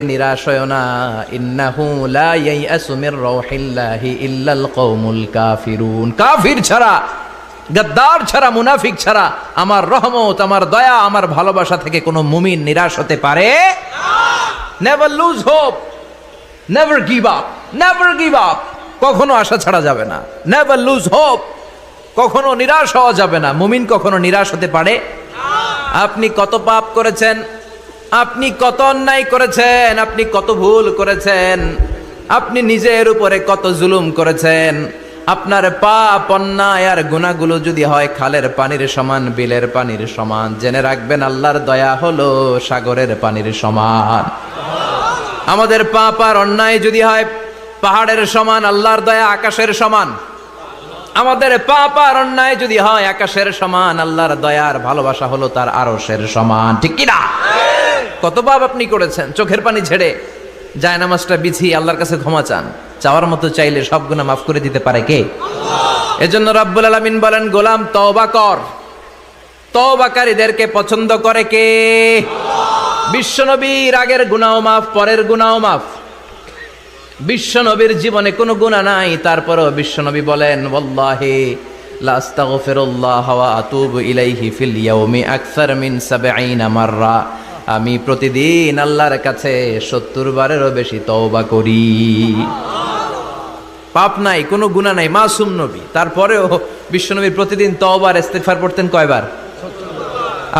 নিরাশ হয় না। ইন্নাহু লা ইয়াইআসু মির রাউহিল্লাহি ইল্লাল কওমুল কাফিরুন। কাফির ছাড়া, গাদ্দার ছাড়া, মুনাফিক ছাড়া আমার রহমত, আমার দয়া, আমার ভালোবাসা থেকে কোনো মুমিন নিরাশ হতে পারে না। Never lose hope, never give up, never give up. কখনো আশা ছাড়া যাবে না। নেভার লুজ হোপ, কখনো নিরাশ হওয়া যাবে না। মুমিন কখনো নিরাশ হতে পারে না। আপনি কত পাপ করেছেন, আপনি কত অন্যায় করেছেন, আপনি কত ভুল করেছেন, আপনি নিজের উপরে কত জুলুম করেছেন। আপনার পাপ, অন্যায় আর গুনাহগুলো যদি হয় খালের পানির সমান, বিলের পানির সমান, জেনে রাখবেন আল্লাহর দয়া হলো সাগরের পানির সমান। আমাদের পাপ আর অন্যায় যদি হয় পাহাড়ের সমান, আল্লাহর দয়া আকাশের সমান। আমাদের পাপ আর অন্যায় যদি হয় আকাশের সমান, আল্লাহর দয়ার ভালোবাসা হলো তার আরশের সমান। ঠিক কি না? কত পাপ আপনি করেছেন, চোখের পানি ছেড়ে জায়নামাজটা বিছিয়ে আল্লাহর কাছে ক্ষমা চান। চাওয়ার মতো চাইলে সব গুনাহ মাফ করে দিতে পারে কে? এজন্য রাব্বুল আলামিন বলেন, গোলাম তওবা কর। তওবাকারীদেরকে পছন্দ করে কে? বিশ্বনবীর আগের গুনাহ মাফ, পরের গুনাহ মাফ। বিশ্বনবীর জীবনে কোনো গুনাহ নাই, তারপরেও বিশ্বনবী বলেন, ওয়াল্লাহি লা আস্তাগফিরুল্লাহ ওয়া আতুবু ইলাইহি ফিল ইয়াউমি আকসার মিন ৭০ মাররা। আমি প্রতিদিন আল্লাহর কাছে ৭০ বারেরও বেশি তওবা করি। পাপ নাই, কোনো গুনাহ নাই, মাসুম নবী, তারপরেও বিশ্বনবী প্রতিদিন তওবা আর ইস্তিগফার পড়তেন কয়বার?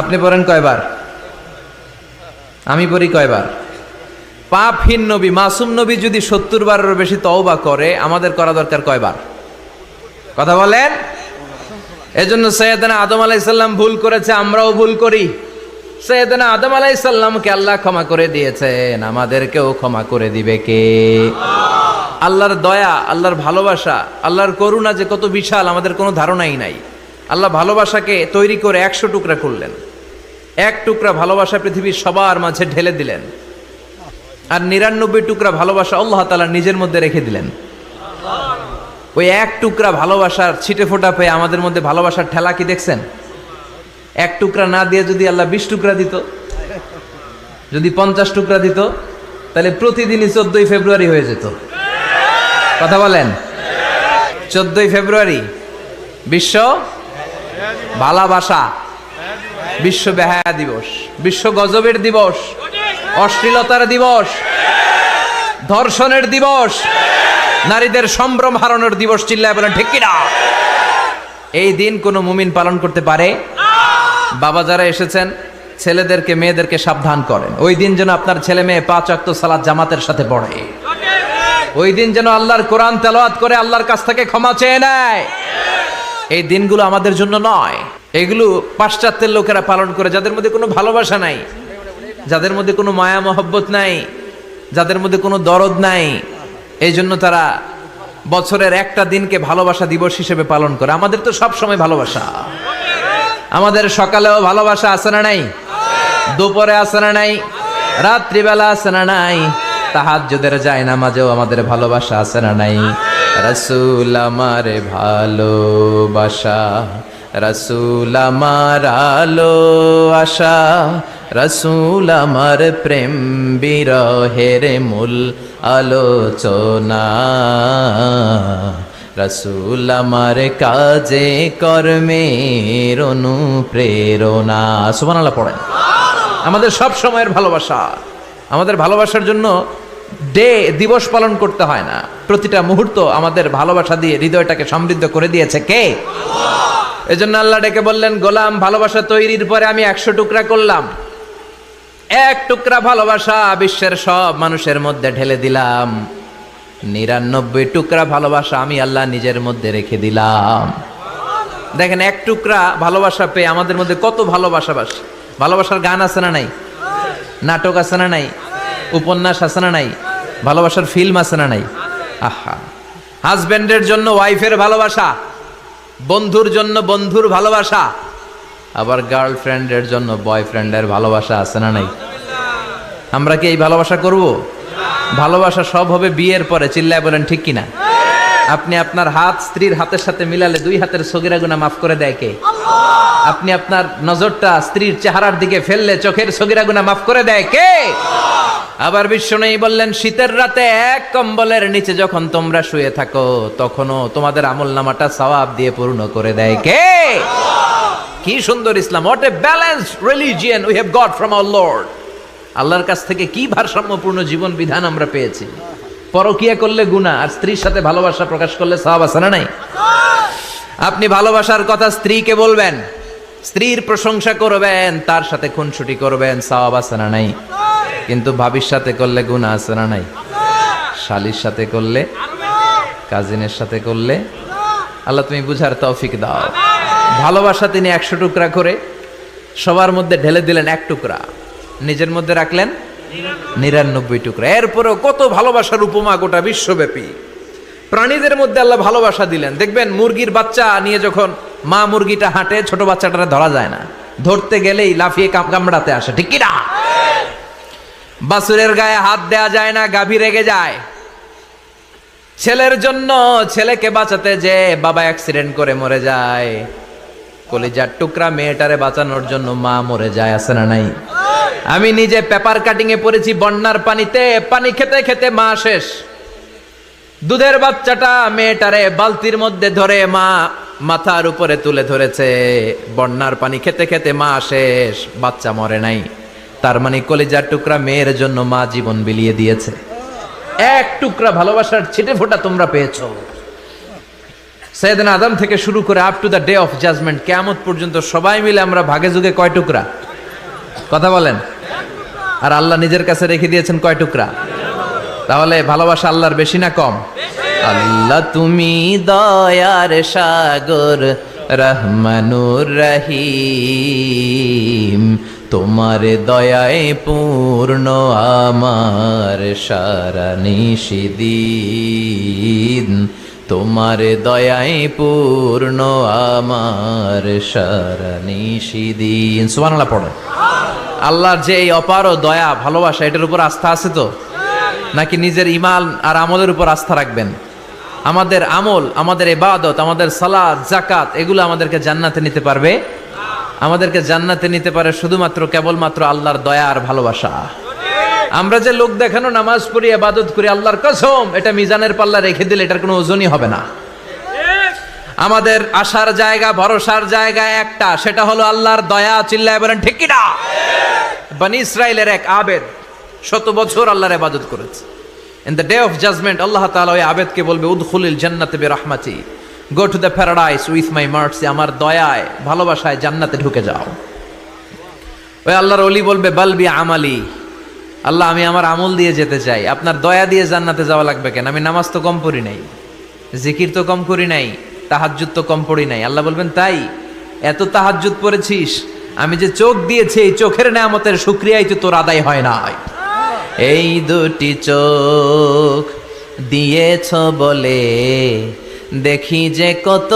আপনি পড়েন কয়বার? আমি পড়ি কয়বার? পাপহীন নবী, মাসুম নবী যদি ৭০ বারেরও বেশি তওবা করে, আমাদের করা দরকার কয়বার? কথা বলেন। এজন্য সৈয়দনা আদম আলাইহিস সালাম ভুল করেছে, আমরাও ভুল করি। সৈয়দনা আদম আলাইহিস সালামকে আল্লাহ ক্ষমা করে দিয়েছেন, আমাদেরকেও ক্ষমা করে দিবে কে? আল্লাহর দয়া, আল্লাহর ভালোবাসা, আল্লাহর করুণা যে কত বিশাল আমাদের কোনো ধারণাই নাই। আল্লাহ ভালোবাসাকে তৈরি করে ১০০ টুকরা করলেন। এক টুকরা ভালোবাসা পৃথিবীর সবার মাঝে ঢেলে দিলেন, আর ৯৯ টুকরা ভালোবাসা আল্লাহ তাআলা নিজের মধ্যে রেখে দিলেন। ওই এক টুকরা ভালোবাসার ছিটে ফোঁটা পেয়ে আমাদের মধ্যে ভালোবাসার ঠেলা কি দেখছেন? এক টুকরা না দিয়ে যদি আল্লাহ ২০ টুকরা দিত, যদি ৫০ টুকরা দিত, তাহলে প্রতিদিনই ১৪ই ফেব্রুয়ারি হয়ে যেত। কথা বলেন। ১৪ই ফেব্রুয়ারি বিশ্ব ভালোবাসা, বিশ্ব বেহায়া দিবস, বিশ্ব গজবের দিবস, অশ্লীলতার দিবস, ধর্ষণের দিবস, নারীদের সম্ভ্রম হারানোর দিবস। চিল্লায় বলেন ঠিক কি না? এই দিন কোন মুমিন পালন করতে পারে? বাবা যারা এসেছেন, ছেলেদেরকে মেয়েদেরকে সাবধান করেন। ওই দিন যেন আপনার ছেলে মেয়ে ৫ ওয়াক্ত সালাত জামাতের সাথে পড়ে। ওই দিন যেন আল্লাহর কোরআন তেলাওয়াত করে আল্লাহর কাছ থেকে ক্ষমা চেয়ে নেয়। এই দিনগুলো আমাদের জন্য নয়, এগুলো পাশ্চাত্যের লোকেরা পালন করে, যাদের মধ্যে কোনো ভালোবাসা নাই, যাদের মধ্যে কোনো মায়া মহব্বত নাই, যাদের মধ্যে কোনো দরদ নাই। এই জন্য তারা বছরের একটা দিনকে ভালোবাসা দিবস হিসেবে পালন করে। আমাদের তো সব সময় ভালোবাসা। আমাদের সকালেও ভালোবাসা আছে না নাই? দুপুরে আছে না নাই? রাত্রিবেলা আছে না নাই? তাহাজ্জুদের জায়নামাজেও আমাদের ভালোবাসা আছে না নাই? রাসূল আমারে ভালোবাসা, রাসূল আমার আলো আশা, রাসূল আমার প্রেম বিরহের মূল আলোচনা, রাসূল আমার কাজে কর্মের অনুপ্রেরণা। সুবহানাল্লাহ পড়েন। আমাদের সব সময়ের ভালোবাসা। আমাদের ভালোবাসার জন্য দিবস পালন করতে হয় না, প্রতিটা মুহূর্ত আমাদের ভালোবাসা দিয়ে হৃদয়টাকে সমৃদ্ধ করে দিয়েছে কে? এজন্য আল্লাহ ডেকে বললেন, গোলাম ভালোবাসা তৈরির পরে আমি ১০০ টুকরা করলাম। এক টুকরা ভালোবাসা বিশ্বের সব মানুষের মধ্যে ঢেলে দিলাম। ৯৯ টুকরা ভালোবাসা আমি আল্লাহ নিজের মধ্যে রেখে দিলাম। দেখেন, এক টুকরা ভালোবাসা পেয়ে আমাদের মধ্যে কত ভালোবাসা। ভালোবাসার গান আছে না নাই? নাটক আছে না নাই? উপন্যাস আছে না নাই? ভালোবাসার ফিল্ম আছে না নাই? আহা, হাজবেন্ডের জন্য ওয়াইফের ভালোবাসা, বন্ধুর জন্য বন্ধুর ভালোবাসা, আবার গার্লফ্রেন্ডের জন্য বয়ফ্রেন্ডের ভালোবাসা আছে না নাই? আমরা কি এই ভালোবাসা করব? ভালোবাসা সব হবে বিয়ের পরে। চিল্লায় বলেন ঠিক কিনা? আপনি আপনার হাত স্ত্রীর হাতের সাথে মিলালে 2 হাতের সগীরা গুনাহ মাফ করে দেয় কে? আপনি আপনার নজরটা স্ত্রীর চেহারার দিকে ফেললে চোখের সগীরা গুনাহ মাফ করে দেয় কে? আবার বিশ্বনবী বললেন, শীতের রাতে এক কম্বলের নিচে যখন তোমরা শুয়ে থাকো তখনও তোমাদের আমলনামাটা সওয়াব দিয়ে পূর্ণ করে দেয় কে? কি সুন্দর Islam! What a balanced religion we have got from our lord. আল্লাহর কাছ থেকে কি ভারসাম্যপূর্ণ জীবন বিধান আমরা পেয়েছি। পরকিয়া করলে গুনাহ, আর স্ত্রীর সাথে ভালোবাসা প্রকাশ করলে সওয়াব আছে না নাই? আপনি ভালোবাসার কথা স্ত্রীকে বলবেন, স্ত্রীর প্রশংসা করবেন, তার সাথে খুনসুটি করবেন, সওয়াব আছে না নাই? কিন্তু ভাবির সাথে করলে গুনাহ আছে না নাই? শালীর সাথে করলে, কাজিনের সাথে করলে, আল্লাহ তুমি বুঝার তৌফিক দাও। ভালোবাসা তিনি 100 টুকরা করে সবার মধ্যে ঢেলে দিলেন 1 টুকরা, নিজের মধ্যে রাখলেন 99 টুকরা। এরপরেও কত ভালোবাসার উপমা গোটা বিশ্বব্যাপী। প্রাণীদের মধ্যে আল্লাহ ভালোবাসা দিলেন। দেখবেন মুরগির বাচ্চা নিয়ে যখন মা মুরগিটা হাঁটে, ছোট বাচ্চাটা ধরা যায় না, ধরতে গেলেই লাফিয়ে কামড়াতে আসে, ঠিক কি না? বাছুরের গায়ে হাত দেয়া যায় না, গাভী রেগে যায়। ছেলের জন্য ছেলেকে বাঁচাতে যে বাবা অ্যাক্সিডেন্ট করে মরে যায়, কলিজার টুকরা মেয়েটারে বাঁচানোর জন্য মা মরে যায়, আছে না নাই? আমি নিজে পেপার কাটিং এ পড়েছি, বন্যার পানিতে পানি খেতে খেতে মা শেষ। দুধের বাচ্চাটা মেয়েটারে বালতির মধ্যে ধরে মা মাথার উপরে তুলে ধরেছে, বন্যার পানি খেতে খেতে মা শেষ, বাচ্চা মরে নাই। তার মানে কলিজার টুকরা মেয়ের জন্য মা জীবন বিলিয়ে দিয়েছে। 1 টুকরা ভালোবাসার ছিটে ফোঁটা তোমরা পেয়েছো। সাইয়েদনা আদম থেকে শুরু করে up to the day of judgement, কিয়ামত পর্যন্ত সবাই মিলে আমরা ভাগে যুগে কয় টুকরা? কথা বলেন। আর আল্লাহ নিজের কাছে রেখে দিয়েছেন কয় টুকরা? তাহলে ভালোবাসা আল্লাহর বেশি না কম? আল্লাহ তুমি দয়ার সাগর, রহমানুর রহিম, তোমার দয়ায় পূর্ণ আমার সারা নিশিদিন, তোমার দয়ায় পূর্ণ আমার সারা নিশিদিন। সুবহানাল্লাহ পড়ো। আল্লাহর যে এই অপার দয়া ভালোবাসা, এটার উপর আস্থা আছে তো? নাকি নিজের ঈমান আর আমলের উপর আস্থা রাখবেন? আমাদের আমল, আমাদের ইবাদত, আমাদের সালাত, যাকাত, এগুলো আমাদেরকে জান্নাতে নিতে পারবে? আমাদেরকে জান্নাতে নিতে পারে শুধুমাত্র কেবলমাত্র আল্লাহর দয়া আর ভালোবাসা। আমরা যে লোক দেখানো নামাজ পড়ি, ইবাদত করি, আল্লাহর কসম এটা মিজানের পাল্লা রেখে দিলে এটার কোনো ওজনই হবে না। আমাদের আশার জায়গা, ভরসার জায়গা একটা, সেটা হলো আল্লাহর দয়া। চিল্লায় বলেন ঠিক কি না? বনি ইসরাইলের এক আবেদ 100 বছর আল্লাহর ইবাদত করেছে। In the day of judgment আল্লাহ তাআলা ওই আবেদকে বলবে, উদখুলিল জান্নাতে বিরহমাতি, go to the paradise with my mercy, আমার দয়ায় ভালোবাসায় জান্নাতে ঢুকে যাও। ওই আল্লাহর ওলি বলবে, বালবি আমালি, আল্লাহ আমি আমার আমল দিয়ে যেতে চাই, আপনার দয়া দিয়ে জান্নাতে যাওয়া লাগবে কেন? আমি নামাজ তো কম পড়ি নাই, জিকির তো কম করি নাই, তাহাজ্জুদ তো কম পড়ি নাই। আল্লাহ বলবেন, তাই এত তাহাজ্জুদ পড়েছিস, আমি যে চোখ দিয়েছি এই চোখের নেয়ামতের শুকরিয়াই তো তোর আদায় হয় না। এই 2টি চোখ দিয়েছ বলে দেখি যে কত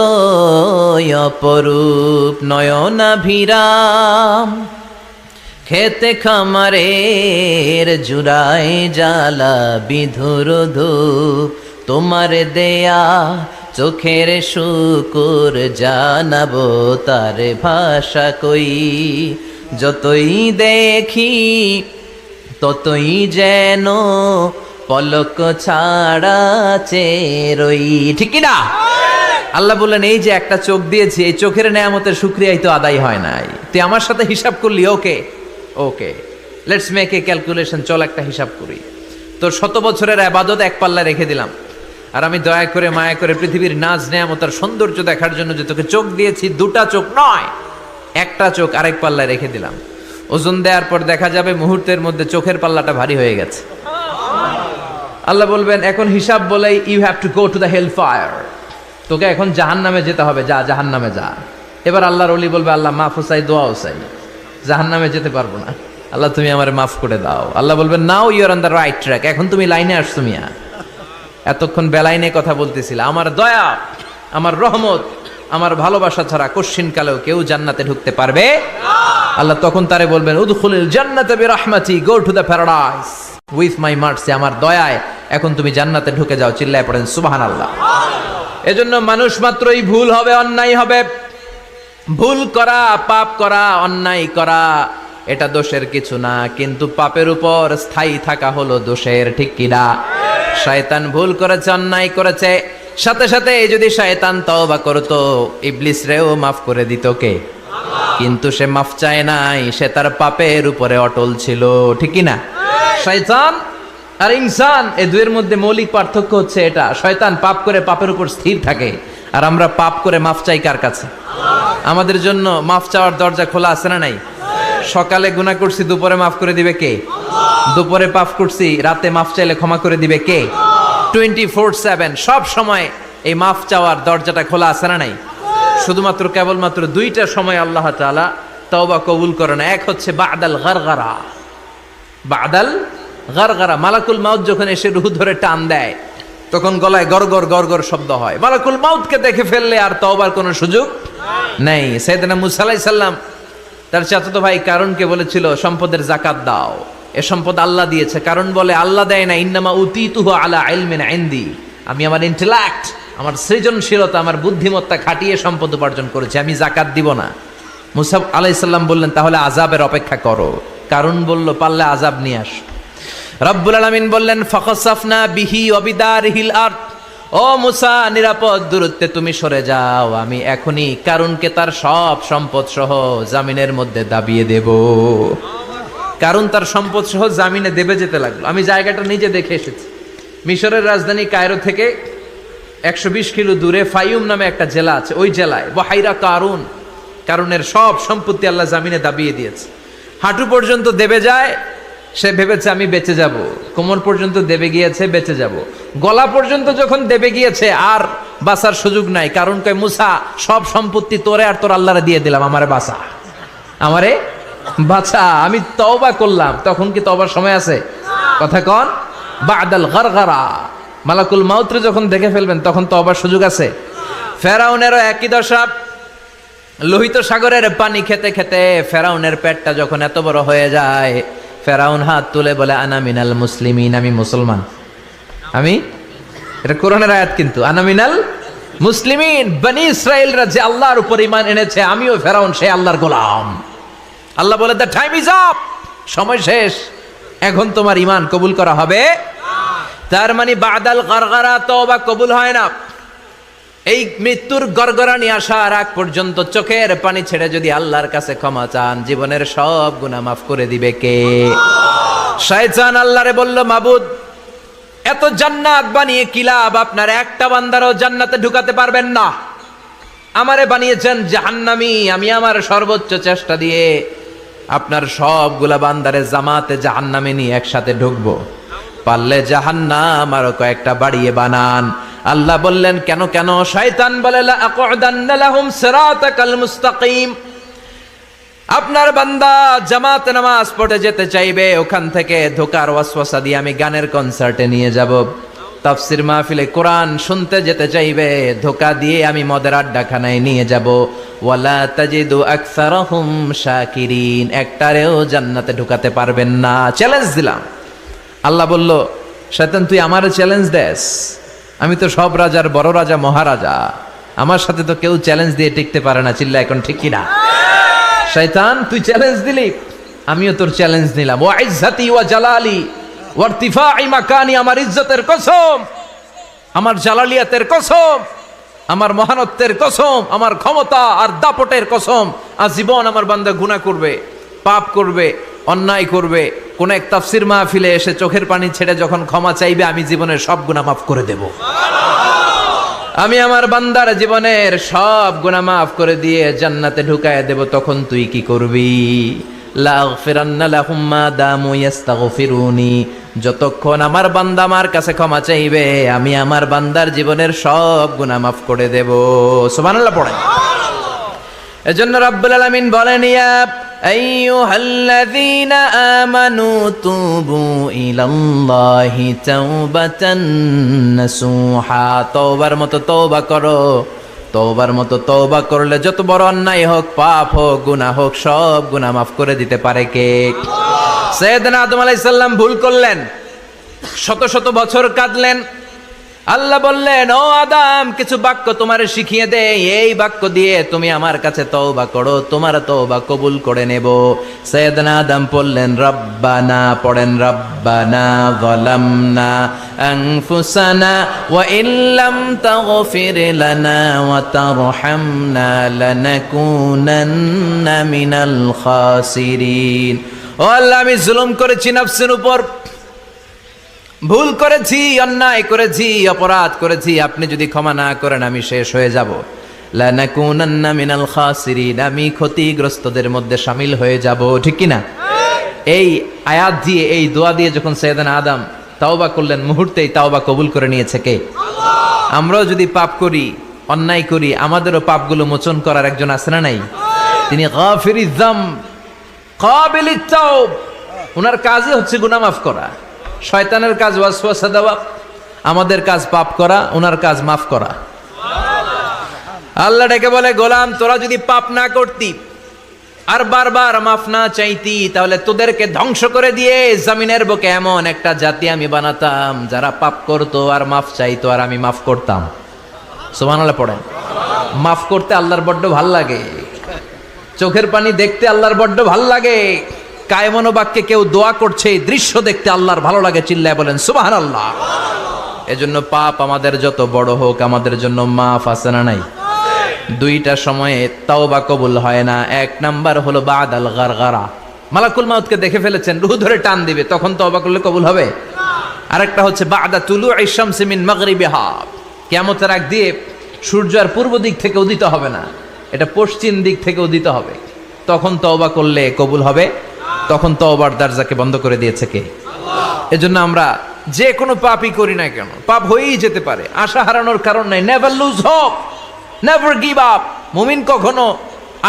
অপরূপ, নয়নাভিরাম খেতে খামারের জুড়াই জ্বালা বিধুর ধূপ, তোমার দেয়া চোখের শুকুর জানাবো তার ভাষা কই, যতই দেখি ততই যেন পলক ছাড়া চেরই, ঠিক কি না? আল্লাহ বললেন, এই যে একটা চোখ দিয়েছি, এই চোখের নেয়ামতের শুকরিয়াই তো আদায় হয় নাই। তুই আমার সাথে হিসাব করলি, ওকে ওকে, লেটস মেক এ ক্যালকুলেশন, চল একটা হিসাব করি। তোর 100 বছরের ইবাদত এক পাল্লা রেখে দিলাম, আর আমি দয়া করে মায়া করে পৃথিবীর নাজ নেয়ামত আর সৌন্দর্য দেখার জন্য যে তোকে চোখ দিয়েছি, 2টা চোখ নয়, একটা চোখ আরেক পাল্লায় রেখে দিলাম। ওজন দেওয়ার পর দেখা যাবে মুহূর্তের মধ্যে চোখের পাল্লাটা ভারী হয়ে গেছে। আল্লাহ বলবেন, এখন হিসাব বলেই you have to go to the hell fire, তোকে এখন জাহান্নামে যেতে হবে, যা জাহান্নামে যা। এবার আল্লাহর ওলি বলবে, আল্লাহ মাফ চাই, দোয়াও চাই, জাহান্নামে যেতে পারবো না, আল্লাহ তুমি আমারে মাফ করে দাও। আল্লাহ বলবেন, now you are on the right track, এখন তুমি লাইনে আসছো মিয়া, এতক্ষণ বেলাইনে কথা বলতেছিল। আমার দয়া, আমার রহমত, আমার ভালোবাসা ছাড়া কশ্চিন কালেও কেউ জান্নাতে ঢুকতে পারবে না। আল্লাহ তখন তারে বলবেন, উদখুলিল জান্নাতে বিরহমাতি, go to the paradise with my mercy, আমার দয়ায় এখন তুমি জান্নাতে ঢুকে যাও। চিল্লায় পড়েন সুবহানাল্লাহ। এজন্য মানুষ মাত্রই ভুল হবে, অন্যায় হবে। ভুল করা, পাপ করা, অন্যায় করা এটা দোষের কিছু না, কিন্তু পাপের উপর স্থায়ী থাকা হলো দোষের, ঠিক কিনা? শয়তান ভুল করেছে, অন্যায় করেছে, সাথে সাথে যদি শয়তান তওবা করতো, ইবলিস রেও মাফ করে দিত কে? কিন্তু সে মাফ চায় নাই, সে তার পাপের উপরে অটল ছিল, ঠিক কিনা? শয়তান আর ইনসান, এই দুয়ের মধ্যে মৌলিক পার্থক্য হচ্ছে এটা। শয়তান পাপ করে পাপের উপর স্থির থাকে, আর আমরা পাপ করে মাফ চাই কার কাছে? আমাদের জন্য মাফ চাওয়ার দরজা খোলা আছে না নাই? সকালে গুনাহ করছি, দুপুরে মাফ করে দিবে কে? দুপুরে পাপ করছি, রাতে মাফ চাইলে ক্ষমা করে দিবে কে? 24/7 সব সময় এই মাফ চাওয়ার দরজাটা খোলা আছে না নাই? শুধুমাত্র কেবলমাত্র দুইটা সময় আল্লাহ তাআলা তওবা কবুল করে না। এক হচ্ছে বাদাল গারগারা, বাদাল গারগারা, মালাকুল মাউত যখন এসে রূহ ধরে টান দেয়, তখন গলায় গরগর গরগর শব্দ হয়। মালাকুল মাউতকে দেখে ফেললে আর তওবার কোনো সুযোগ নেই। সাইয়েদনা মুসা আলাইহিস সালাম তার চাচাতো ভাই কারণকে বলেছিল, সম্পদের যাকাত দাও, এ সম্পদ আল্লাহ দিয়েছে। কারণ বলে, আল্লাহ দেয় না, ইন্নামা উতিতুহু আলা ইলমিন ইনদি, আমি আমার ইন্টেলেক্ট, আমার সৃজনশীলতা, আমার বুদ্ধিমত্তা খাটিয়ে সম্পদ উপার্জন করেছি, আমি যাকাত দিব না। মুসা আলাইহিস সালাম বললেন, তাহলে আযাবের অপেক্ষা করো। কারণ বলল, পারলে আযাব নিয়ে আস। রব্বুল আলামিন বললেন, ফাখাসাফনা বিহি ওয়া বিদারিহিল আরদ, ও মুসা নিরাপদ দূরত্বে তুমি সরে যাও, আমি এখনই কারুনকে তার সব সম্পদ সহ জামিনের মধ্যে দাবিয়ে দেব। কারণ তার সম্পদ সহ জামিনে দেবে যেতে লাগলো। আমি জায়গাটা নিজে দেখে এসেছি। মিশরের রাজধানী কায়রো থেকে 120 কিলো দূরে ফাইউম নামে একটা জেলা আছে, ওই জেলায় বহাইরা কারুন, কারুনের সব সম্পত্তি আল্লাহ জামিনে দাবিয়ে দিয়েছে। হাঁটু পর্যন্ত দেবে যায়, সে ভেবেছে আমি বেঁচে যাব। কোমর পর্যন্ত দেবে গিয়েছে, বেঁচে যাব। গলা পর্যন্ত যখন দেবে গিয়েছে, আর বাঁচার সুযোগ নাই। কারণ কয়, মুসা সব সম্পত্তি তোরে আর তোর আল্লাহরে দিয়ে দিলাম, আমারে বাঁচা, আমারে বাঁচা, আমি তওবা করলাম। তখন কি তওবার সময় আছে? কথা কন, বাদাল গারগারা, মালাকুল মাউতরে যখন দেখে ফেলবেন তখন তওবার সুযোগ আছে। ফেরাউনেরও একই দশা। লোহিত সাগরের পানি খেতে খেতে ফেরাউনের পেটটা যখন এত বড় হয়ে যায়, ফেরাউন হাত তুলে বলে, আনা মিনাল মুসলিমিন, আমি মুসলমান। আমি, এটা কোরআনের আয়াত কিন্তু, আনা মিনাল মুসলিমিন, বনি ইসরাইলরা যে আল্লাহর উপর ঈমান এনেছে, আমিও ফেরাউন সেই আল্লাহর গোলাম। আল্লাহ বলে, দ্য টাইম ইজ আপ, সময় শেষ, এখন তোমার ঈমান কবুল করা হবে। তার মানে বাদাল গারগারা তওবা কবুল হয় না। এই মৃত্যুর গড়গড়ানি আসার আগ পর্যন্ত চোখের পানি ছেড়ে যদি আল্লাহর কাছে ক্ষমা চান, জীবনের সব গুনাহ মাফ করে দিবে কে? শয়তান আল্লাহরে বলল, মাবুদ, এত জান্নাত বানিয়ে কি লাভ? আপনার একটা বান্দারও জান্নাতে ঢুকাতে পারবেন না। আমারে বানিয়েছেন জাহান্নামী, আমি আমার সর্বোচ্চ চেষ্টা দিয়ে আপনার সবগুলা বান্দারে জামাতে জাহান্নামে নিয়ে একসাথে ঢুকবো। পারলে জাহান্নাম আরো কয়েকটা বাড়িয়ে বানান। আল্লাহ বললেন, কেন কেন? শয়তান বলে, লা আকুদান্না লাহুম সিরাতাকাল মুস্তাকিম, আপনার বান্দা জামাতে নামাজ পড়তে যেতে চাইবে, ওখান থেকে ধোকার ওয়াসওয়াসা দিয়ে আমি গানের কনসার্টে নিয়ে যাব। তাফসির মাহফিলে কোরআন শুনতে যেতে চাইবে, ধোকা দিয়ে আমি মদের আড্ডাখানায় নিয়ে যাব। ওয়ালা তাজিদু আকসারাহুম শাকিরিন, একটারেও জান্নাতে ঢুকাতে পারবেন না। চ্যালেঞ্জ দিলাম। আল্লাহ বলল, শয়তান তুই আমারে চ্যালেঞ্জ দেস? আমি তো সব রাজার বড় রাজা, মহারাজা, আমার সাথে তো কেউ চ্যালেঞ্জ দিয়ে টিকতে পারে না। চিল্লা এখন ঠিক কিনা? শয়তান তুই চ্যালেঞ্জ দিলি, আমিও তোর চ্যালেঞ্জ নিলাম। ওয়া ইজ্জতি ওয়া জালালি ওয়া ইরতিফাই মাকানি, আমার ইজ্জতের কসম, আমার জালালিয়াতের কসম, আমার মহানত্বের কসম, আমার ক্ষমতা আর দাপটের কসম, আজীবন আমার বান্দা গুনাহ করবে, পাপ করবে, অন্যায় করবে, কোন এক তাফসির মাহফিলে এসে চোখের পানি ছেড়ে যখন ক্ষমা চাইবে, আমি জীবনের সব গুনাহ মাফ করে দেব। আমি আমার বান্দার জীবনের সব গুনাহ মাফ করে দিয়ে জান্নাতে ঢুকায় দেব। তখন তুই কি করবি? লাগফিরান্না লাহুম মা দামু ইস্তাগফিরুনি, যতক্ষণ আমার বান্দা আমার কাছে ক্ষমা চাইবে, আমি আমার বান্দার জীবনের সব গুনাহ মাফ করে দেব। সুবহানাল্লাহ পড়েন। এজন্য রাব্বুল আলামিন বলেন, ইয়া আইয়ুহাল্লাযীনা আমানু তুবু ইলাল্লাহি তাওবাতান নাসুহা, তওবার মতো তওবা করো। তওবার মতো তওবা করলে যত বড় অন্যায় হোক, পাপ হোক, গুনাহ হোক, সব গুনাহ মাফ করে দিতে পারে কে? সাইয়েদনা আদম আলাইহিস সালাম ভুল করলেন, শত শত বছর কাঁদলেন, আল্লাহ বললেন, ও আদম, কিছু বাক্য তোমারে শিখিয়ে দে, এই বাক্য দিয়ে তুমি আমার কাছে তওবা করো, তোমার তওবা কবুল করে নেব। সাইয়েদনা আদম বললেন, রব্বানা, পড়েন, রব্বানা যালামনা আনফুসানা ওয়া ইল্লাম তাগফির লানা ওয়া তারহামনা লানাকুনান্না মিনাল খাসিরিন। ও আল্লাহ, আমি জুলুম করেছি নফসের উপর, ভুল করেছি, অন্যায় করেছি, অপরাধ করেছি, আপনি যদি ক্ষমা না করেন আমি শেষ হয়ে যাব। লানাকুনান্না মিনাল খাসিরিন, আমি ক্ষতিগ্রস্তদের মধ্যে শামিল হয়ে যাব। ঠিক কি না? এই আয়াত দিয়ে, এই দোয়া দিয়ে যখন সাইয়েদনা আদম তাওবা করলেন, মুহূর্তেই তাওবা কবুল করে নিয়েছে কে? আল্লাহ। আমরাও যদি পাপ করি, অন্যায় করি, আমাদেরও পাপগুলো মোচন করার একজন আছে না নাই? তিনি গাফিরিয যামব কাবিলিত তাওব। ওনার কাজই হচ্ছে গুনাহ মাফ করা। শয়তানের কাজ ওয়াসওয়াসা দেওয়া, আমাদের কাজ পাপ করা, ওনার কাজ মাফ করা। আল্লাহ ডেকে বলে, গোলাম, তোরা যদি পাপ না করতি আর বারবার মাফ না চাইতি, তাহলে তোদেরকে ধ্বংস করে দিয়ে জমিনের বুকে এমন একটা জাতি আমি বানাতাম যারা পাপ করতো আর মাফ চাইতো, আর আমি মাফ করতাম। সুবহানাল্লাহ পড়েন। মাফ করতে আল্লাহর বড্ড ভাল লাগে, চোখের পানি দেখতে আল্লাহর বড্ড ভাল লাগে। কায়মনো বাক্যে কেউ দোয়া করছে, এই দৃশ্য দেখতে আল্লাহর ভালো লাগে, চিল্লায় বলেন সুবহানাল্লাহ। এজন্য পাপ আমাদের যত বড় হোক, আমাদের জন্য মাফ আছে না নাই? দুইটা সময়ে তাওবা কবুল হয় না। এক নাম্বার হলো বাদাল গারগারা, মালাকুল মাউতকে দেখে ফেলেছেন, রূহ ধরে টান দিবে, তখন তাওবা করলে কবুল হবে। আরেকটা হচ্ছে বাদা তুলুই শামসি মিন মাগরিবিহা, কিয়ামতের আগ দিয়ে সূর্য আর পূর্ব দিক থেকে উদিত হবে না, এটা পশ্চিম দিক থেকে উদিত হবে, তখন তওবা করলে কবুল হবে। তখন তওবার দরজাকে বন্ধ করে দিয়েছে কে? আল্লাহ। এজন্য আমরা যে কোনো পাপই করি না কেন, পাপ হয়েই যেতে পারে, আশা হারানোর কারণ নাই। Never lose hope, never give up. মুমিন কখনো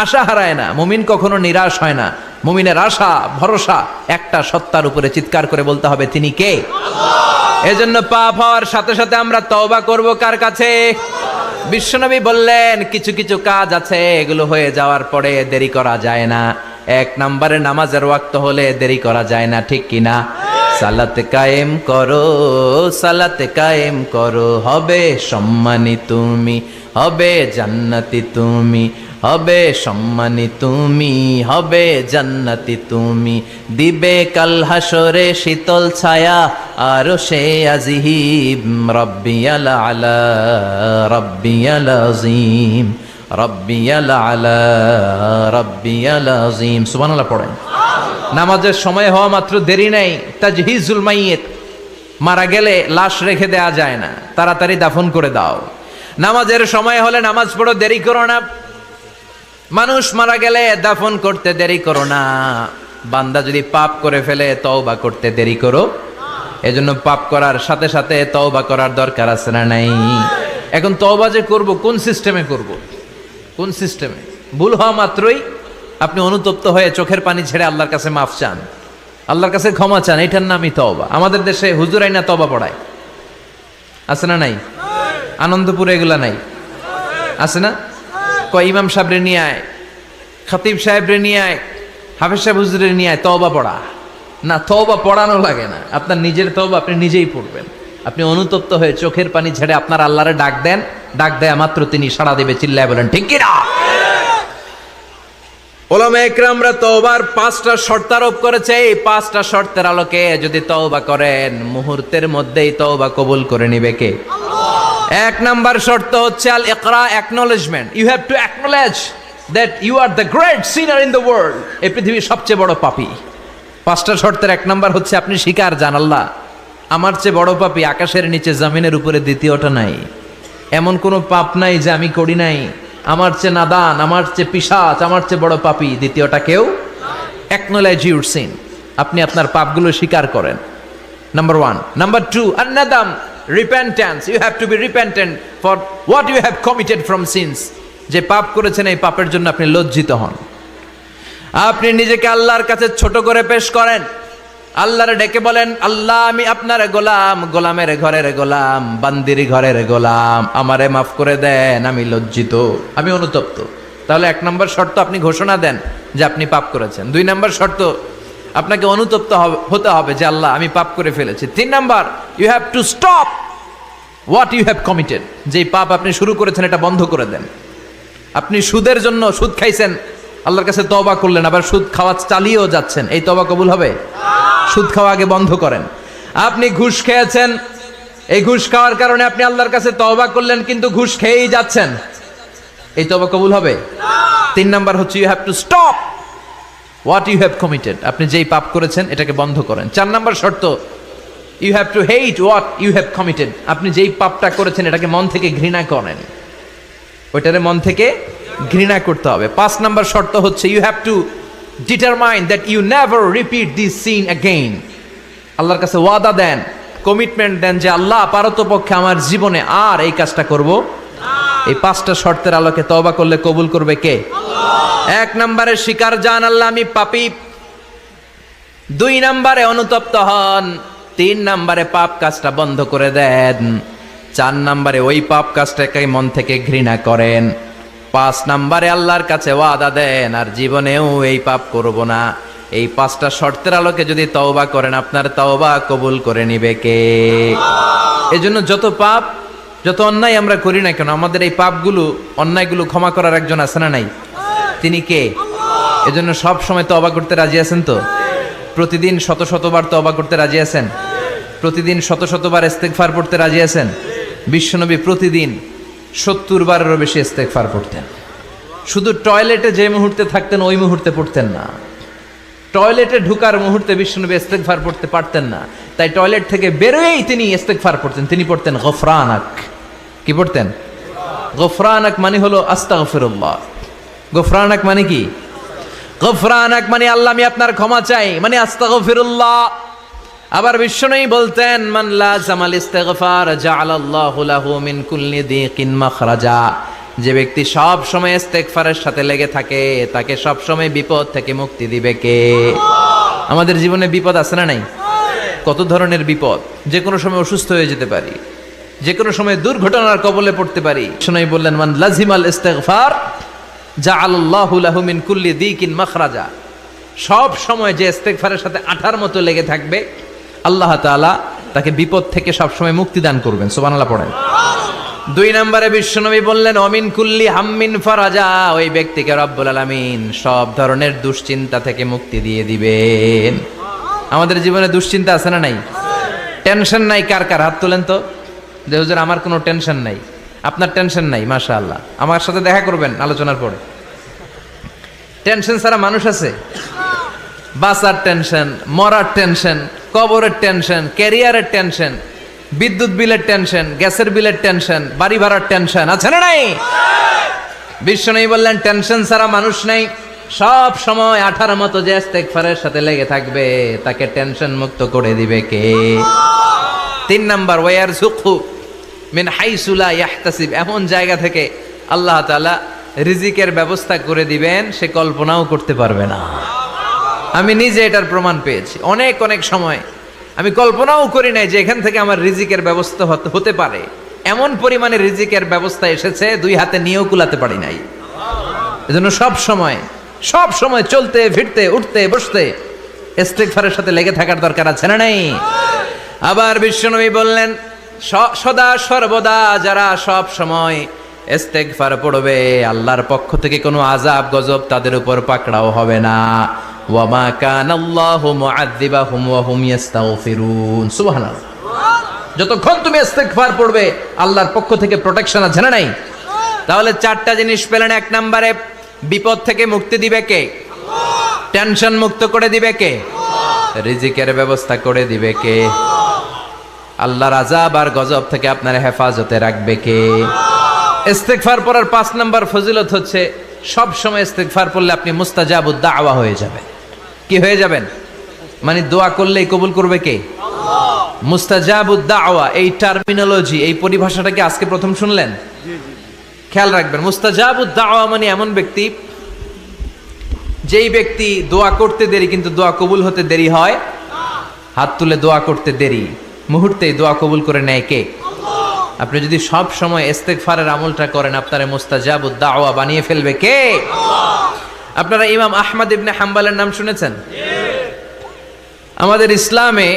আশা হারায় না, মুমিন কখনো নিরাশ হয় না। মুমিনের আশা ভরসা একটা সত্তার উপরে, চিৎকার করে বলতে হবে, তিনি কে? আল্লাহ। এজন্য পাপ হওয়ার সাথে সাথে আমরা তওবা করব কার কাছে? বিশ্বনবী বললেন, কিছু কিছু কাজ আছে, এগুলো হয়ে যাওয়ার পরে দেরি করা যায় না। এক নম্বরে নামাজের ওয়াক্ত হলে দেরি করা যায় না, ঠিক কিনা? সালাত কায়েম করো, সালাত কায়েম করো, হবে সম্মানী তুমি, হবে জান্নাতি তুমি, হবে সম্মানী তুমি, হবে জান্নাতি তুমি, দিবে কাল হাসরে শীতল ছায়া আর সে আজিম, রব্বিয়াল আলা রব্বিয়াল আযীম, রব্বিয়াল আলা রব্বিয়াল আযীম। সুবহানাল্লাহ পড়েন। নামাজের সময় হওয়া মাত্র দেরি নাই। তাজহিজুল মাইয়িত, মারা গেলে লাশ রেখে দেয়া যায় না, তাড়াতাড়ি দাফন করে দাও। নামাজের সময় হলে নামাজ পড়ো, দেরি করো না। মানুষ মারা গেলে দাফন করতে দেরি করো না। বান্দা যদি পাপ করে ফেলে তওবা করতে দেরি করো। এজন্য পাপ করার সাথে সাথে তওবা করার দরকার আছে না নাই? এখন তওবা যে করব, কোন সিস্টেমে করব? কোন সিস্টেমে? ভুল হওয়া মাত্রই আপনি অনুতপ্ত হয়ে চোখের পানি ছেড়ে আল্লাহর কাছে মাফ চান, আল্লাহর কাছে ক্ষমা চান, এটার নামই তওবা। আমাদের দেশে হুজুর আইনা তওবা পড়ায়, আছে না নাই? আনন্দপুরে এগুলা নাই, আছে না? কয় ইমাম সাহেবরে নিয়ে আয়, খতিব সাহেবরে নিয়ে আয়, হাফেজ সাহেব হুজুরে নিয়ে আয়, তওবা পড়া। না, তওবা পড়ানো লাগে না, আপনার নিজের তওবা আপনি নিজেই পড়বেন। আপনি অনুতপ্ত হয়ে চোখের পানি ছেড়ে আপনার আল্লাহরে ডাক দেন, ডাক দেয়া মাত্র তিনি সাড়া দেবে, চিল্লায় বলেন ঠিক কি না? উলামায়ে কেরামরা তওবার 5টা শর্ত আরোপ করেছে। এই 5টা শর্তের আলোকে যদি তওবা করেন, মুহূর্তের মধ্যেই তওবা কবুল করে নিবে কে? আল্লাহ। 1 নাম্বার শর্ত হচ্ছে আল ইকরা, acknowledgement. You have to acknowledge that you are the great sinner in the world. এই পৃথিবীর সবচেয়ে বড় পাপী। 5টা শর্তের 1 নাম্বার হচ্ছে আপনি স্বীকার জান, আল্লাহ আমার চেয়ে বড় পাপী আকাশের নিচে জমিনের উপরে দ্বিতীয়টা নাই। এমন কোনো পাপ নাই যে আমি করি নাই। আমার চেয়ে নাদান, আমার চেয়ে পিশাচ, আমার চেয়ে বড় পাপী দ্বিতীয়টা কেউ। অ্যাকনলেজ ইউর সিন, আপনি আপনার পাপগুলো স্বীকার করেন, নাম্বার 1। নাম্বার 2, আন-নাদাম, repentance. You have to be repentant for what you have committed from sins. যে পাপ করেছেন এই পাপের জন্য আপনি লজ্জিত হন। আপনি নিজেকে আল্লাহর কাছে ছোট করে পেশ করেন, আল্লাহরে ডেকে বলেন, আল্লাহ আমি আপনার গোলাম, গোলামের ঘরের গোলাম, বান্দির ঘরের গোলাম, আমারে মাফ করে দেন, আমি লজ্জিত, আমি অনুতপ্ত। তাহলে 1 নম্বর শর্ত আপনি ঘোষণা দেন যে আপনি পাপ করেছেন। 2 নম্বর শর্ত আপনাকে অনুতপ্ত হতে হবে যে আল্লাহ আমি পাপ করে ফেলেছি। 3 number, you have to stop what you have committed, যেই পাপ আপনি শুরু করেছেন এটা বন্ধ করে দেন। আপনি সুদের জন্য সুদ খাইছেন, আল্লাহর কাছে তওবা করলেন, আবার সুদ খাওয়া চালিয়েও যাচ্ছেন, এই তওবা কবুল হবে? সুদ খাওয়া আগে বন্ধ করেন। আপনি ঘুষ খেয়েছেন, এই ঘুষ খাওয়ার কারণে আপনি আল্লাহর কাছে তওবা করলেন, কিন্তু ঘুষ খেয়েই যাচ্ছেন, এই তওবা কবুল হবে? 3 নাম্বার হচ্ছে you have to stop what you have committed, আপনি যেই পাপ করেছেন এটাকে বন্ধ করেন। 4 নাম্বার শর্ত, you have to hate what you have committed, আপনি যেই পাপটা করেছেন এটাকে মন থেকে ঘৃণা করেন, ওইটারে মন থেকে ঘৃণা করতে হবে। 5 নাম্বার শর্ত হচ্ছে you have to determine that you never repeat this sin again. আল্লাহর কাছে ওয়াদা দেন, কমিটমেন্ট দেন যে আল্লাহ পারতপক্ষে আমার জীবনে আর এই কাজটা করব। এই 5টা শর্তের আলোকে তওবা করলে কবুল করবে কে? 1 নম্বরে স্বীকার জান আল্লাহ আমি পাপী, 2 নম্বরে অনুতপ্ত হন, 3 নম্বরে পাপ কাজটা বন্ধ করে দেন, 4 নম্বরে ওই পাপ কাজটাকে মন থেকে ঘৃণা করেন, 5 নম্বরে আল্লাহর কাছে ওয়াদা দেন আর জীবনেও এই পাপ করব না। এই 5টা শর্তের আলোকে যদি তওবা করেন আপনার তওবা কবুল করে নিবে কে? এজন্য যত পাপ যত অন্যায় আমরা করি না কেন, আমাদের এই পাপগুলো অন্যায়গুলো ক্ষমা করার একজন আছে না নাই? তিনি কে? এজন্য সব সময় তওবা করতে রাজি আছেন তো? প্রতিদিন শত শতবার তওবা করতে রাজি আছেন? প্রতিদিন শত শতবার ইস্তেগফার পড়তে রাজি আছেন? বিশ্বনবী প্রতিদিন 70 বারেরও বেশি ইস্তেগফার পড়তেন। শুধু টয়লেটে যে মুহূর্তে থাকতেন ওই মুহূর্তে পড়তেন না, টয়লেটে ঢুকার মুহূর্তে বিশ্বনবী ইস্তেগফার পড়তে পারতেন না, তাই টয়লেট থেকে বেরোয়েই তিনি ইস্তেগফার পড়তেন। তিনি পড়তেন গফরানাক। কি পড়তেন? গফরানাক মানে হলো আস্তাগফিরুল্লাহ। গফরানাক মানে কি? গফরানাক মানে আল্লাহ আমি আপনার ক্ষমা চাই, মানে আস্তাগফিরুল্লাহ। আবার বিশ্বনবী বলতেন মান লাযামাল ইস্তিগফার জাআলাল্লাহু লাহু মিন কুল্লি দিকিন মাখরাজা, যে ব্যক্তি সব সময় ইস্তেগফারের সাথে লেগে থাকে তাকে সব সময় বিপদ থেকে মুক্তি দিবে কে? আমাদের জীবনে বিপদ আছে না নাই? কত ধরনের বিপদ, যে কোনো সময় অসুস্থ হয়ে যেতে পারি, যে কোনো সময় দুর্ঘটনার কবলে পড়তে পারি। বিশ্বনবী বললেন মান লাযিমাল ইস্তিগফার জাআলাল্লাহু লাহু মিন কুল্লি দিকিন মাখরাজা, সব সময় যে ইস্তেগফারের সাথে আঠার মতো লেগে থাকবে আল্লাহ তাআলা তাকে বিপদ থেকে সব সময় মুক্তি দান করবেন। সুবহানাল্লাহ পড়েন। 2 নম্বরে বিশ্বনবী বললেন অমিন কুল্লি হাম্মিন ফারাজা, ওই ব্যক্তিকে রব্বুল আলামিন সব ধরনের দুশ্চিন্তা থেকে মুক্তি দিয়ে দিবেন। আমাদের জীবনে দুশ্চিন্তা আছে না নাই? টেনশন নাই কার কার? হাত তোলেন তো, যে হুজুর আমার কোনো টেনশন নাই। আপনার টেনশন নাই, মাশাআল্লাহ। আমার সাথে দেখা করবেন আলোচনার পরে। টেনশন ছাড়া মানুষ আছে? বাঁচার টেনশন, মরার টেনশন, কবরের টেনশন, ক্যারিয়ারের টেনশন, বিদ্যুৎ বিলের টেনশন, গ্যাসের বিলের টেনশন, বাড়ি ভাড়ার টেনশন, আছে না নাই? বিশ্বনবী বললেন টেনশন ছাড়া মানুষ নাই। সব সময় আঠার মতো যে ইস্তেগফারের সাথে লেগে থাকবে তাকে টেনশন মুক্ত করে দিবে কে? 3 নাম্বার ওয়ারযুকহু মিন হাইসু লা ইয়াহতাসিব, এমন জায়গা থেকে আল্লাহ তাআলা রিজিকের ব্যবস্থা করে দিবেন সে কল্পনাও করতে পারবে না। আমি নিজে এটার প্রমাণ পেয়েছি। অনেক অনেক সময় আমি কল্পনাও করি নাই যে এখান থেকে আমার রিজিকের ব্যবস্থা হতে পারে। এমন পরিমাণে রিজিকের ব্যবস্থা এসেছে 2 হাতে নিয়েও কুলাতে পারি নাই। এজন্য সব সময় চলতে ফিরতে উঠতে বসতে ইস্তেগফারের সাথে লেগে থাকার দরকার আছে না নাই? আবার বিশ্বনবী বললেন সদা সর্বদা যারা সব সময় ইস্তেগফার পড়বে আল্লাহর পক্ষ থেকে কোনো আযাব গজব তাদের উপর পাকড়াও হবে না। ওয়া মা কানাল্লাহু মুআযযিবাহুম ওয়া হুম ইস্তাগফিরুন। সুবহানাল্লাহ। যতক্ষণ তুমি ইস্তেগফার পড়বে আল্লাহর পক্ষ থেকে প্রোটেকশন আছে না নাই? তাহলে 4টা জিনিস পেলেন। 1 নম্বরে বিপদ থেকে মুক্তি দিবে কে? আল্লাহ। টেনশন মুক্ত করে দিবে কে? আল্লাহ। রিজিকের ব্যবস্থা করে দিবে কে? আল্লাহর আযাব আর গজব থেকে আপনার হেফাজতে রাখবে কে? ইস্তেগফার পড়ার 5 নম্বর ফজিলত হচ্ছে সব সময় ইস্তেগফার পড়লে আপনি মুস্তাজাবুদ দাওয়া হয়ে যাবেন। কি হয়ে যাবেন? মানে দোয়া করলেই কবুল করবে কে? আল্লাহ। মুস্তাজাবুদ দাওয়া, এই টার্মিনোলজি, এই পরিভাষাটাকে আজকে প্রথম শুনলেন? খেয়াল রাখবেন। মুস্তাজাবুদ দাওয়া মানে এমন ব্যক্তি যেই ব্যক্তি দোয়া করতে দেরি কিন্তু দোয়া কবুল হতে দেরি হয়। হাত তুলে দোয়া করতে দেরি, মুহূর্তেই দোয়া কবুল করে নেয় কে? আল্লাহ। আপনি যদি সব সময় ইস্তেগফারের আমলটা করেন আপনারে মুস্তাজাবুদ দাওয়া বানিয়ে ফেলবে কে? আল্লাহ। আপনারা ইমাম আহমদ ইবনে হাম্বলের নাম শুনেছেন? আমাদের ইসলামে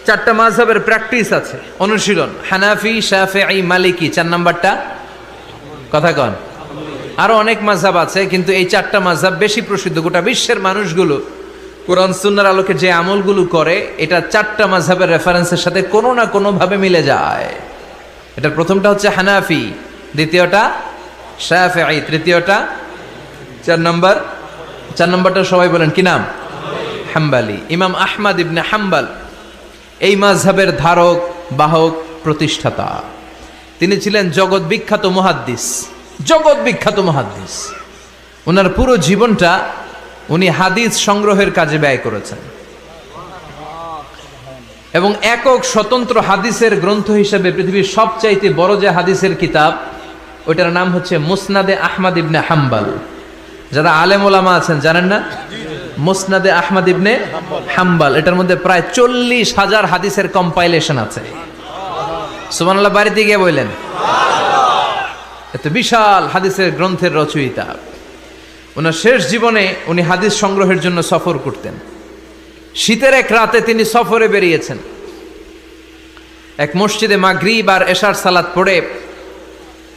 চারটা মাযহাবের প্র্যাকটিস আছে, অনুশীলন। হানাফি, শাফিঈ, মালিকি, 4 নাম্বারটা কথা কন। আরো অনেক মাযহাব আছে, কিন্তু এই চারটা মাযহাব বেশি প্রসিদ্ধ। গোটা বিশ্বের মানুষগুলো কোরআন সুন্নাহর আলোকে যে আমলগুলো করে, এটা চারটা মাযহাবের রেফারেন্সের সাথে কোনো না কোনো ভাবে মিলে যায়। এটার প্রথমটা হচ্ছে হানাফি, দ্বিতীয়টা শাফিঈ, তৃতীয়টা 4 নাম্বারটা সবাই বলেন কি নাম? হাম্বালি। ইমাম আহমদ ইবনে হাম্বল এই মাযহাবের ধারক, বাহক, প্রতিষ্ঠাতা। তিনি ছিলেন জগৎ বিখ্যাত মুহাদ্দিস। ওনার পুরো জীবনটা উনি হাদিস সংগ্রহের কাজে ব্যয় করেছেন, এবং একক স্বতন্ত্র হাদিসের গ্রন্থ হিসেবে পৃথিবীর সবচাইতে বড় যে হাদিসের কিতাব, ওইটার নাম হচ্ছে মুসনাদে আহমদ ইবনে হাম্বল। যারা আলেম ওলামা আছেন জানেন না? মুসনাদে আহমদ ইবনে হাম্বল, এটার মধ্যে প্রায় 40,000 হাদিসের কম্পাইলেশন আছে। সুবহানাল্লাহ, বাড়িতে গিয়ে বললেন। এত বিশাল হাদিসের গ্রন্থের রচয়িতা। ওনার শেষ জীবনে উনি হাদিস সংগ্রহের জন্য সফর করতেন। শীতের এক রাতে তিনি সফরে বেরিয়েছেন। এক মসজিদে মাগরিব আর এশার সালাত পড়ে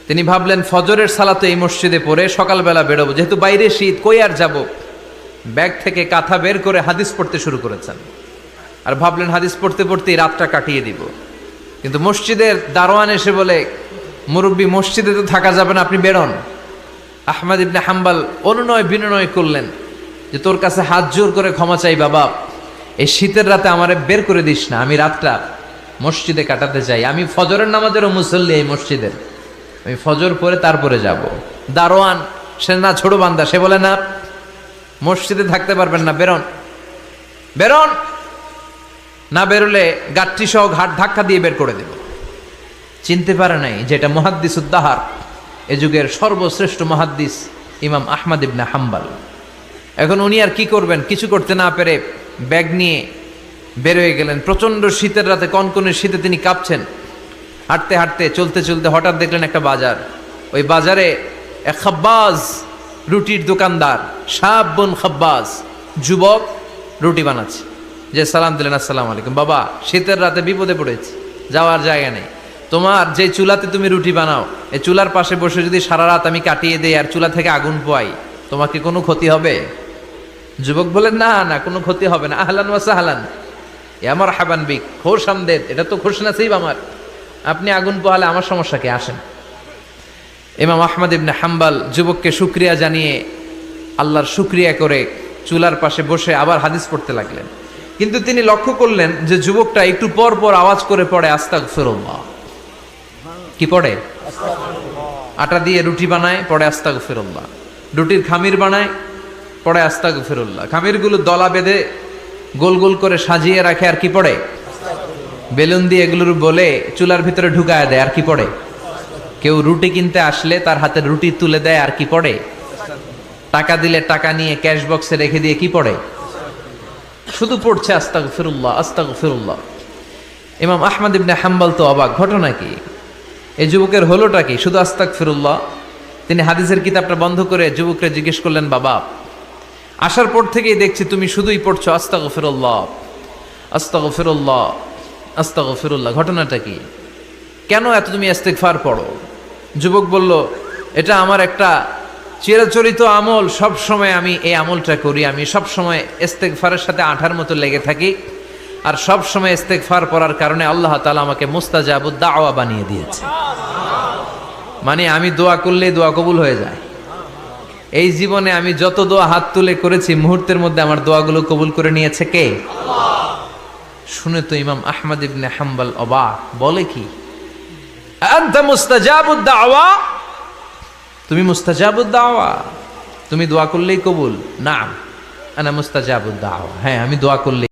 তিনি ভাবলেন ফজরের সালাত এই মসজিদে পড়ে সকালবেলা বেরোবো, যেহেতু বাইরে শীত, কই আর যাব। ব্যাগ থেকে কাঁথা বের করে হাদিস পড়তে শুরু করেছেন, আর ভাবলেন হাদিস পড়তে পড়তেই রাতটা কাটিয়ে দিব। কিন্তু মসজিদের দারোয়ান এসে বলে, মুরব্বী, মসজিদে তো থাকা যাবে না, আপনি বেরোন। আহমদ ইবনে হাম্বল অনুনয় বিনয় করলেন যে তোর কাছে হাত জোর করে ক্ষমা চাই বাবা, এই শীতের রাতে আমারে বের করে দিস না, আমি রাতটা মসজিদে কাটাতে চাই। আমি ফজরের নামাজেরও মুসল্লি এই মসজিদের, আমি ফজর পরে তারপরে যাব। দারোয়ান সে না ছোট বান্দা, সে বলে না, মসজিদে থাকতে পারবেন না, বেরোন। না বেরোলে গাট্টি সহ ঘাট ধাক্কা দিয়ে বের করে দেব। চিনতে পারে নাই যেটা মুহাদ্দিসুদ্দাহার, এ যুগের সর্বশ্রেষ্ঠ মুহাদ্দিস ইমাম আহমদ ইবনে হাম্বল। এখন উনি আর কি করবেন, কিছু করতে না পেরে ব্যাগ নিয়ে বের হয়ে গেলেন। প্রচন্ড শীতের রাতে, কনকনে শীতে তিনি কাঁপছেন। হাঁটতে হাঁটতে, চলতে চলতে হঠাৎ দেখলেন একটা বাজার। ওই বাজারে এক খাব্বাজ, রুটির দোকানদার, শাবুন খাব্বাজ, যুবক রুটি বানাচ্ছে। যে সালাম দিলেন, আসসালামু আলাইকুম। বাবা, শীতের রাতে বিপদে পড়েছি, যাওয়ার জায়গা নেই। তোমার যে চুলাতে তুমি রুটি বানাও, এই চুলার পাশে বসে যদি সারা রাত আমি কাটিয়ে দেই আর চুলা থেকে আগুন পোয়াই, তোমার কি কোনো ক্ষতি হবে? যুবক বলেন, না না, কোনো ক্ষতি হবে না। আহলান ওয়া সাহলান, ইয়া মারহাবান বিক, খোশ আমদেদ, এটা তো খুশ নসিব আমার। আপনি আগুন পোহালে আমার সমস্যা কি, আসেন। ইমাম আহমদ ইবনে হাম্বল যুবককে শুকরিয়া জানিয়ে, আল্লাহর শুকরিয়া করে চুলার পাশে বসে আবার হাদিস পড়তে লাগলেন। কিন্তু তিনি লক্ষ্য করলেন যে যুবকটা একটু পর পর আওয়াজ করে পড়ে আস্তাগফিরুল্লাহ। কি পড়ে? আটা দিয়ে রুটি বানায়, পড়ে আস্তাগফিরুল্লাহ। রুটির খামির বানায়, পড়ে আস্তাগফিরুল্লাহ। খামিরগুলো দলা বেঁধে গোল গোল করে সাজিয়ে রাখে, আর কি পড়ে? বেলুন দিয়ে এগুলোর বলে চুলার ভিতরে ঢুকায় দেয়, আর কি পড়ে? কেউ রুটি কিনতে আসলে তার হাতে রুটি তুলে দেয়, আর কি পড়ে? টাকা দিলে টাকা নিয়ে ক্যাশ বক্সে রেখে দিয়ে কি পড়ে? শুধু পড়ছে আস্তাগফিরুল্লাহ, আস্তাগফিরুল্লাহ। ইমাম আহমদ ইবনে হাম্বল তো অবাক, ঘটনা কি? এই যুবকের হলোটা কি? শুধু আস্তাগফিরুল্লাহ। তিনি হাদিসের কিতাবটা বন্ধ করে যুবককে জিজ্ঞেস করলেন, বাবা, আসার পর থেকেই দেখছি তুমি শুধুই পড়ছো আস্তাগফিরুল্লাহ, আস্তাগফিরুল্লাহ, আস্তাগফিরুল্লাহ। ঘটনাটা কি? কেন এত তুমি ইস্তেগফার পড়ো? যুবক বলল, এটা আমার একটা চিরাচরিত আমল, সব সময় আমি এই আমলটা করি। আমি সব সময় ইস্তেগফারের সাথে আঠার মতো লেগে থাকি, আর সব সময় ইস্তেগফার পড়ার কারণে আল্লাহ তাআলা আমাকে মুস্তাজাবুদ দাওয়া বানিয়ে দিয়েছে। মানে আমি দোয়া করলেই দোয়া কবুল হয়ে যায়। এই জীবনে আমি যত দোয়া হাত তুলে করেছি, মুহূর্তের মধ্যে আমার দোয়াগুলো কবুল করে নিয়েছে কে? শুনে তো ইমাম আহমদ ইবনে হাম্বল অবাক, বলে কি, আনতা মুস্তাজাবুদ দাওয়া? তুমি মুস্তাজাবুদ দাওয়া? তুমি দোয়া করলেই কবুল? না, আনা মুস্তাজাবুদ দাওয়া। হ্যাঁ, আমি দোয়া করলেই